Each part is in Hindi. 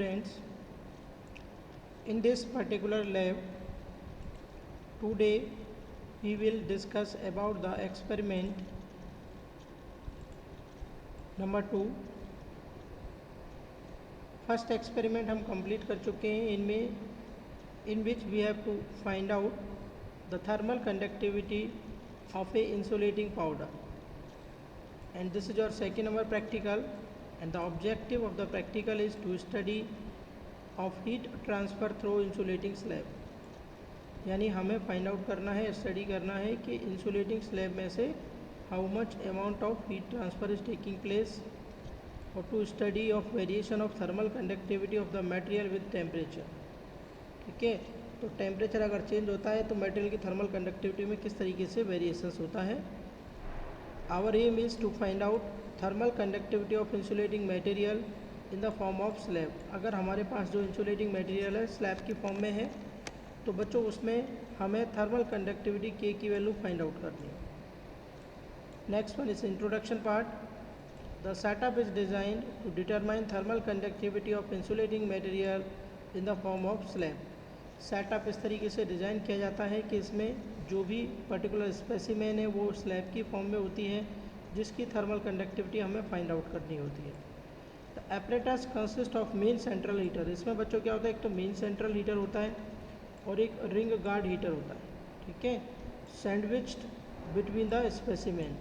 Friends, in this particular lab today we will discuss about the experiment number 2. First experiment हम कंप्लीट कर चुके हैं in which we have to find out the thermal conductivity of a insulating powder and this is your second number practical, and the objective of the practical is to study of heat transfer through insulating slab. यानी हमें फाइंड आउट करना है, स्टडी करना है कि इंसुलेटिंग स्लैब में से how much amount of heat transfer is taking place, और to study of variation of thermal conductivity of the material with temperature. ठीक है, तो टेम्परेचर अगर चेंज होता है तो मटेरियल की थर्मल कंडक्टिविटी में किस तरीके से वेरिएशंस होता है. Our aim is to find out thermal conductivity of insulating material in the form of slab. अगर हमारे पास जो इंसुलेटिंग मटेरियल है स्लैब की फॉर्म में है तो बच्चों उसमें हमें थर्मल कंडक्टिविटी के की वैल्यू फाइंड आउट करनी है. Next one is introduction part. The setup is designed to determine thermal conductivity of insulating material in the form of slab. Setup इस तरीके से डिज़ाइन किया जाता है कि इसमें जो भी पर्टिकुलर स्पेसिमेन है वो स्लैब की फॉर्म में होती है जिसकी थर्मल कंडक्टिविटी हमें फाइंड आउट करनी होती है. The apparatus consist of main central heater. इसमें बच्चों क्या होता है, एक तो मेन सेंट्रल हीटर होता है और एक रिंग गार्ड हीटर होता है. ठीक है, सैंडविच्ड बिटवीन द स्पेसिमेन,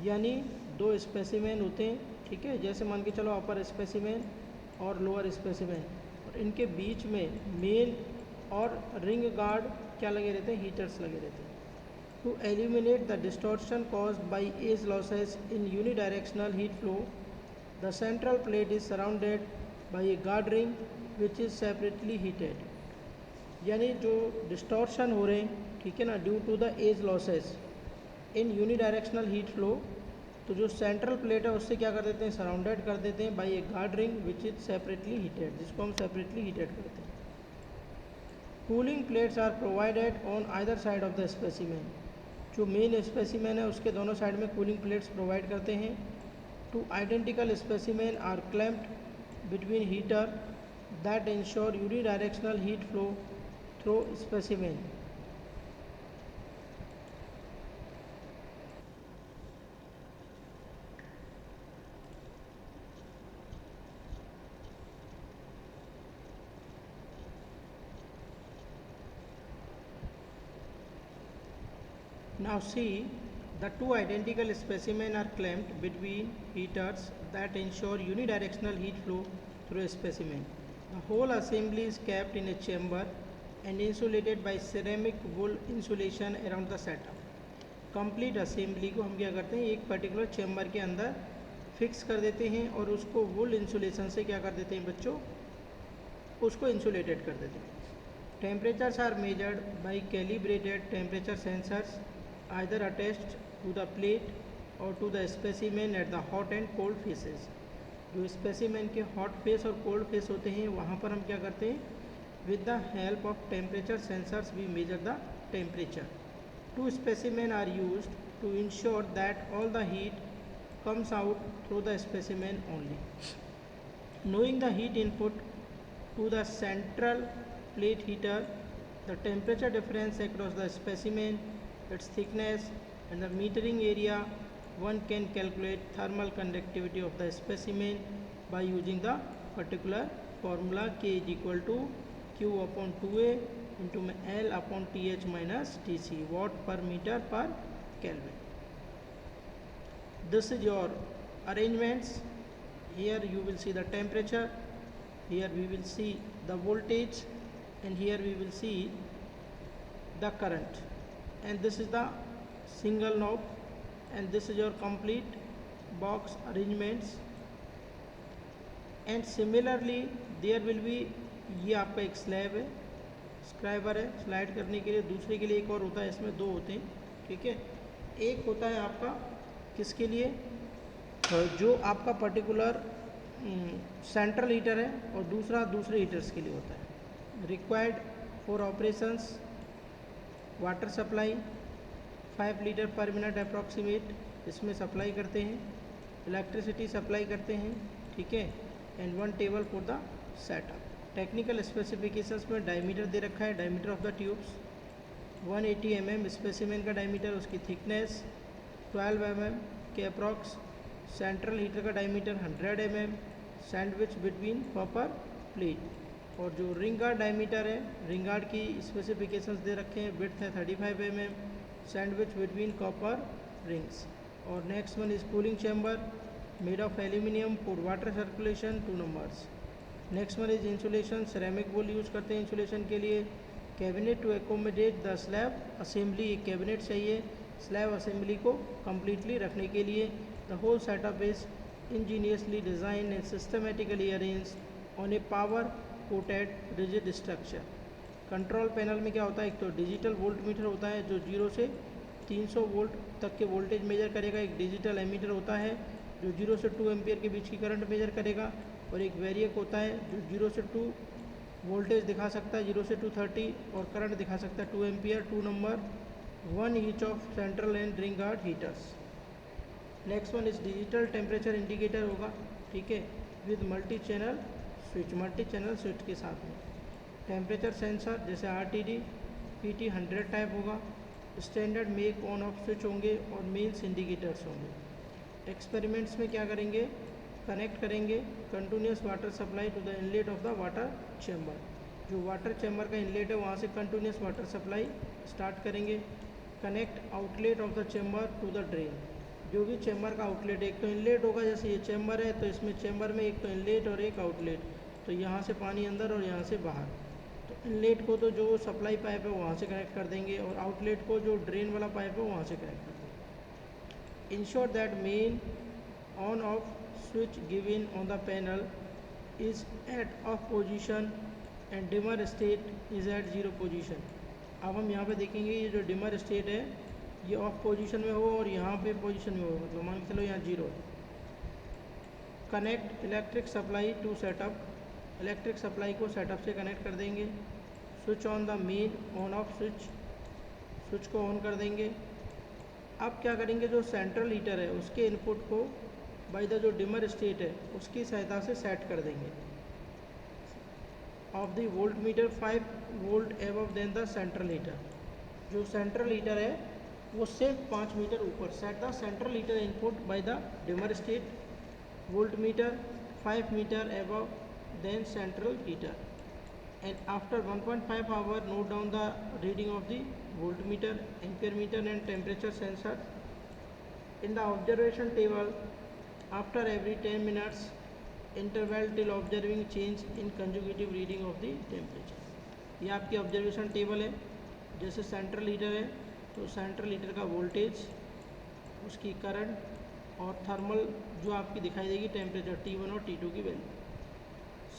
यानी दो स्पेसिमेन होते हैं. ठीक है, जैसे मान के चलो अपर स्पेसिमेन और लोअर स्पेसिमेन, और इनके बीच में मेन और रिंग गार्ड क्या लगे रहते हैं, हीटर्स लगे रहते हैं. To eliminate the distortion caused by edge losses in unidirectional heat flow, the central plate is surrounded by a guard ring which is separately heated. यानी जो डिस्टॉर्शन हो रहे हैं, ठीक है ना, due to the edge losses in unidirectional heat flow, तो जो सेंट्रल प्लेट है उससे क्या कर देते हैं, सराउंडेड कर देते हैं by a guard ring which is separately heated, जिसको हम सेपरेटली हीटेड करते हैं. Cooling plates are provided on either side of the specimen. जो मेन स्पेसिमेन है उसके दोनों साइड में कूलिंग प्लेट्स प्रोवाइड करते हैं. Two identical specimen are clamped between heater that ensure unidirectional heat flow through specimen. Now see, the two identical specimens are clamped between heaters that ensure unidirectional heat flow through a specimen. The whole assembly is kept in a chamber and insulated by ceramic wool insulation around the setup. Complete assembly को हम क्या करते हैं, एक पर्टिकुलर चैम्बर के अंदर फिक्स कर देते हैं और उसको वुल इंसुलेशन से क्या कर देते हैं बच्चों, उसको इंसुलेटेड कर देते हैं. Temperatures are measured by calibrated temperature sensors either attached to the plate or to the specimen at the hot and cold faces. जो स्पेसिमेन के हॉट फेस और कोल्ड फेस होते हैं वहाँ पर हम क्या करते हैं, with the help of temperature sensors we measure the temperature. Two specimen are used to ensure that all the heat comes out through the specimen only. Knowing the heat input to the central plate heater, the temperature difference across the specimen, its thickness and the metering area, one can calculate thermal conductivity of the specimen by using the particular formula K is equal to Q upon 2A into L upon TH minus TC, watt per meter per Kelvin. This is your arrangements. Here you will see the temperature, here we will see the voltage, and here we will see the current, and this is the single knob, and this is your complete box arrangements. And similarly there will be, ये आपका एक स्लैब है, स्क्राइबर है स्लाइड करने के लिए, दूसरे के लिए एक और होता है, इसमें दो होते हैं. ठीक है, एक होता है आपका किसके लिए, जो आपका पर्टिकुलर सेंट्रल हीटर है, और दूसरा दूसरे हीटर्स के लिए होता है. Required for operations, water supply 5 litre पर मिनट अप्रॉक्सीमेट इसमें सप्लाई करते हैं, इलेक्ट्रिसिटी सप्लाई करते हैं. ठीक है, and 1 table for the setup. Technical specifications में डायमीटर दे रखा है, diameter of the tubes 180 mm specimen का डायमीटर, उसकी थिकनेस 12 mm के अप्रॉक्स, सेंट्रल हीटर का diameter 100 mm, sandwich between copper plate. और जो रिंग गार्ड डायमीटर है, रिंग गार्ड की स्पेसिफिकेशंस दे रखे हैं, विड्थ है 35 mm, sandwich between copper rings. और next one is cooling chamber made of aluminium for water circulation 2 numbers. Next one is insulation, ceramic wall use करते हैं इंसुलेशन के लिए। Cabinet to accommodate the slab assembly, एक कैबिनेट चाहिए स्लैब असेंबली को कम्प्लीटली रखने के लिए। The whole setup is ingeniously design and systematically arrange on a power coated rigid structure. Control panel में क्या होता है, एक तो डिजिटल वोल्ट मीटर होता है जो 0 से 300 वोल्ट तक के वोल्टेज मेजर करेगा, एक डिजिटल एमीटर होता है जो 0 से 2 एम्पियर के बीच की करंट मेजर करेगा, और एक वेरिएक होता है जो 0 से 2 वोल्टेज दिखा सकता है 0 से 230 और करंट दिखा सकता है 2 ampere. 2 number 1 each of central and ring guard heaters. Next one is digital temperature indicator होगा, ठीक है, with multi channel switch, multi channel switch के साथ में। टेम्परेचर सेंसर जैसे RTD PT 100 टाइप होगा। Standard make on off switch होंगे और मेल्स इंडिकेटर्स होंगे। एक्सपेरिमेंट्स में क्या करेंगे, कनेक्ट करेंगे continuous water supply to the inlet of the water chamber. जो वाटर चैम्बर का इनलेट है वहाँ से कंटिन्यूस वाटर सप्लाई स्टार्ट करेंगे। Connect outlet of the chamber to the drain, जो भी चैम्बर का आउटलेट, एक तो इनलेट होगा, जैसे ये चैम्बर है तो इसमें चैम्बर में एक तो इनलेट और एक आउटलेट, तो यहाँ से पानी अंदर और यहाँ से बाहर। तो इनलेट को तो जो सप्लाई पाइप है वहाँ से कनेक्ट कर देंगे और आउटलेट को जो ड्रेन वाला पाइप है वहाँ से कनेक्ट कर देंगे। Ensure that main on of switch given on the panel is at off position and dimmer state is at 0 position। अब हम यहाँ पे देखेंगे ये जो डिमर स्टेट है ये ऑफ पोजीशन में हो और यहाँ पे पोजीशन में हो, मतलब मान के चलो यहाँ 0 है। Connect electric supply to setup, electric supply को सेटअप से कनेक्ट कर देंगे। Switch on the main on off switch, switch को ऑन कर देंगे। अब क्या करेंगे, जो सेंट्रल हीटर है उसके इनपुट को बाई द जो डिमर स्टेट है उसकी सहायता से सेट कर देंगे। Off the voltmeter 5 volt above than the central heater, जो सेंट्रल हीटर है वो से 5 मीटर ऊपर। Set the central heater input by the dimmerstat voltmeter 5 meter above than central heater and after 1.5 hour note down the reading of the voltmeter, ampere meter and temperature sensor in the observation table after every 10 minutes interval till observing change in consecutive reading of the temperature। ये आपकी ऑब्जर्वेशन टेबल है। जैसे सेंट्रल हीटर है तो सेंट्रल हीटर का वोल्टेज, उसकी करंट और थर्मल जो आपकी दिखाई देगी टेम्परेचर T1 और T2 की वैल्यू।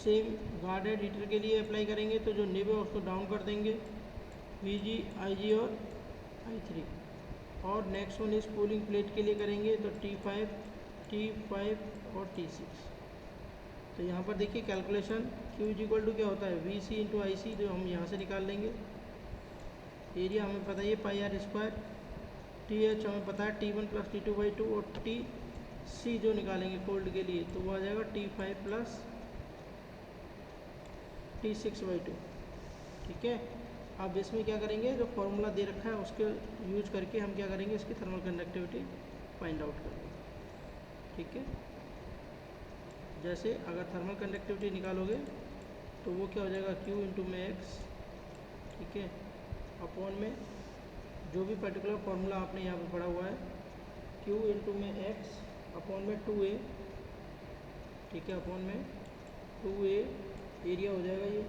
सेम गार्डेड हीटर के लिए अप्लाई करेंगे तो जो निब है उसको डाउन कर देंगे VG, IG और I3। और नेक्स्ट वन इस कूलिंग प्लेट के लिए करेंगे तो T5 और T6। तो यहाँ पर देखिए कैलकुलेशन Q इक्वल टू क्या होता है VC इंटू IC, जो हम यहाँ से निकाल लेंगे। एरिया हमें पता है πr², TH हमें पता है T1 + T2/2 और TC जो निकालेंगे कोल्ड के लिए तो वो आ जाएगा T5 + T6/2, ठीक है। अब इसमें क्या करेंगे, जो फॉर्मूला दे रखा है उसके यूज करके हम क्या करेंगे, इसकी थर्मल कंडक्टिविटी फाइंड आउट करेंगे, ठीक है। जैसे अगर थर्मल कंडक्टिविटी निकालोगे तो वो क्या हो जाएगा Q इंटू में X, ठीक है, अपॉन में जो भी पर्टिकुलर फार्मूला आपने यहाँ पे पढ़ा हुआ है Q इंटू में X अपॉन में 2A, ठीक है, अपॉन में 2A एरिया हो जाएगा ये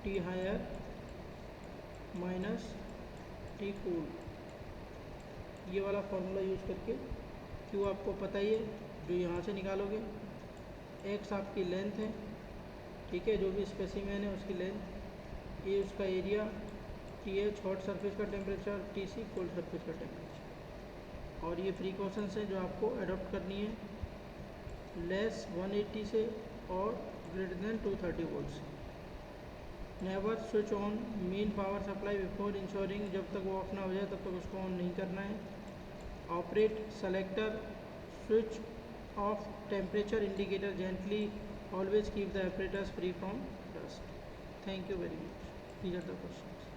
T higher minus T cool, ये वाला फार्मूला यूज़ करके Q आपको पता ही है जो यहाँ से निकालोगे। X आपकी लेंथ है, ठीक है, जो भी स्पेसिमेन है उसकी लेंथ, ये उसका एरिया, TH हॉट सरफेस का टेम्परेचर, TC कोल्ड सरफेस का टेम्परेचर। और ये प्रिकॉशंस हैं जो आपको अडॉप्ट करनी है, लेस 180 से और ग्रेटर देन 230 वोल्ट से। Never switch on main power supply before ensuring, जब तक वो ऑफ ना हो जाए तब तक उसको ऑन नहीं करना है। Operate selector switch off temperature indicator gently always keep the apparatus free from dust. Thank you very much. These are the questions.